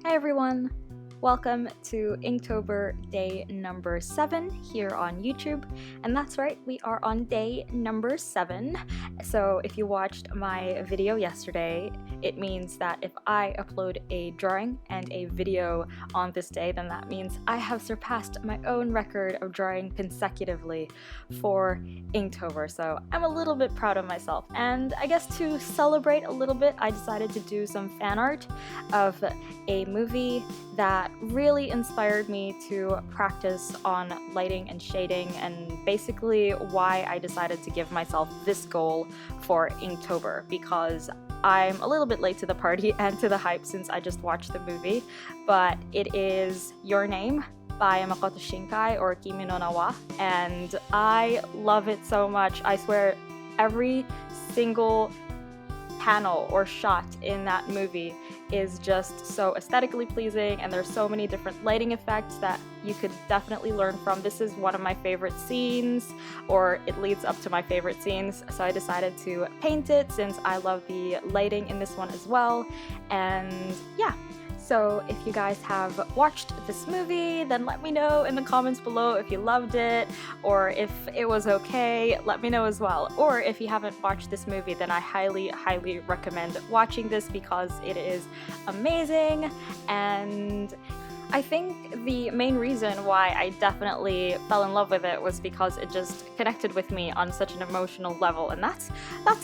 Hi everyone! Welcome to Inktober day number 7 here on YouTube. And that's right, we are on day number 7. So if you watched my video yesterday, it means that if I upload a drawing and a video on this day, then that means I have surpassed my own record of drawing consecutively for Inktober. So I'm a little bit proud of myself. And I guess to celebrate a little bit, I decided to do some fan art of a movie that really inspired me to practice on lighting and shading, and basically why I decided to give myself this goal for Inktober, because I'm a little bit late to the party and to the hype since I just watched the movie, but it is Your Name by Makoto Shinkai, or Kimi no Na wa, and I love it so much. I swear every single panel or shot in that movie is just so aesthetically pleasing, and there's so many different lighting effects that you could definitely learn from. This is one of my favorite scenes, or it leads up to my favorite scenes, so I decided to paint it since I love the lighting in this one as well. And yeah, so if you guys have watched this movie, then let me know in the comments below if you loved it, or if it was okay, let me know as well. Or if you haven't watched this movie, then I highly recommend watching this because it is amazing. And I think the main reason why I definitely fell in love with it was because it just connected with me on such an emotional level, and that's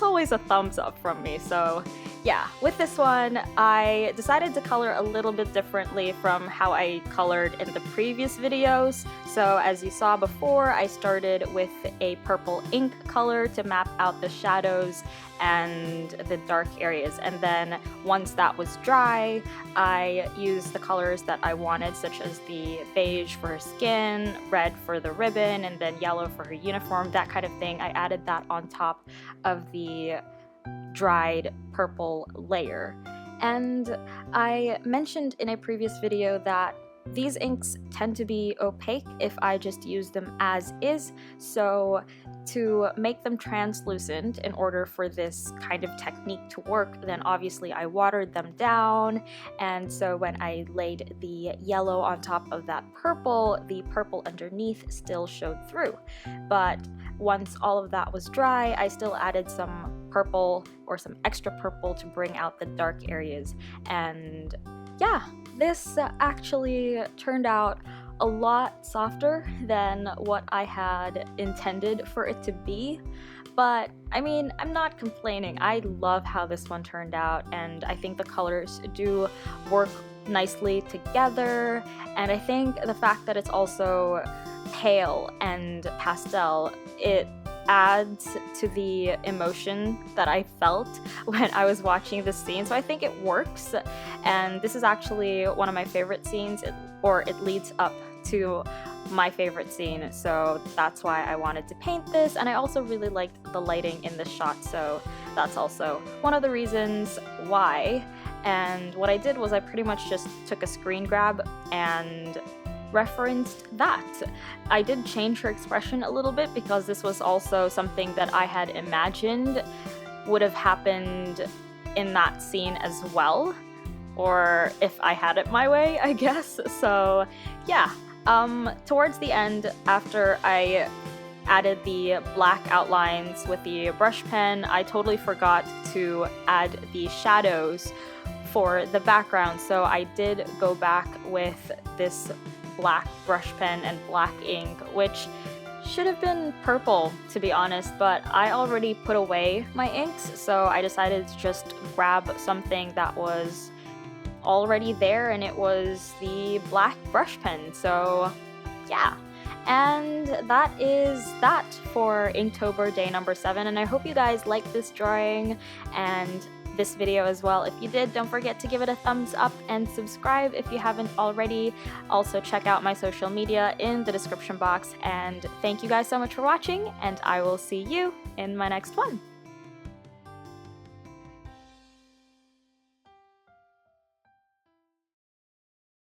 always a thumbs up from me. So yeah, with this one, I decided to color a little bit differently from how I colored in the previous videos. So as you saw before, I started with a purple ink color to map out the shadows and the dark areas, and then once that was dry, I used the colors that I wanted, such as the beige for her skin, red for the ribbon, and then yellow for her uniform, that kind of thing. I added that on top of the dried purple layer. And I mentioned in a previous video that these inks tend to be opaque if I just use them as is, so to make them translucent in order for this kind of technique to work, then obviously I watered them down, and so when I laid the yellow on top of that purple, the purple underneath still showed through. But once all of that was dry, I still added some purple, or some extra purple, to bring out the dark areas. And yeah, this actually turned out a lot softer than what I had intended for it to be. But I mean, I'm not complaining. I love how this one turned out, and I think the colors do work nicely together. And I think the fact that it's also pale and pastel, it adds to the emotion that I felt when I was watching this scene, so I think it works. And this is actually one of my favorite scenes, or it leads up to my favorite scene, so that's why I wanted to paint this. And I also really liked the lighting in this shot, so that's also one of the reasons why. And what I did was I pretty much just took a screen grab and referenced that. I did change her expression a little bit because this was also something that I had imagined would have happened in that scene as well, or if I had it my way, I guess. So yeah, towards the end, after I added the black outlines with the brush pen, I totally forgot to add the shadows for the background, so I did go back with this black brush pen and black ink, which should have been purple, to be honest, but I already put away my inks, so I decided to just grab something that was already there, and it was the black brush pen. So yeah, and that is that for Inktober day number 7, and I hope you guys liked this drawing and this video as well. If you did, don't forget to give it a thumbs up and subscribe if you haven't already. Also check out my social media in the description box, and thank you guys so much for watching, and I will see you in my next one.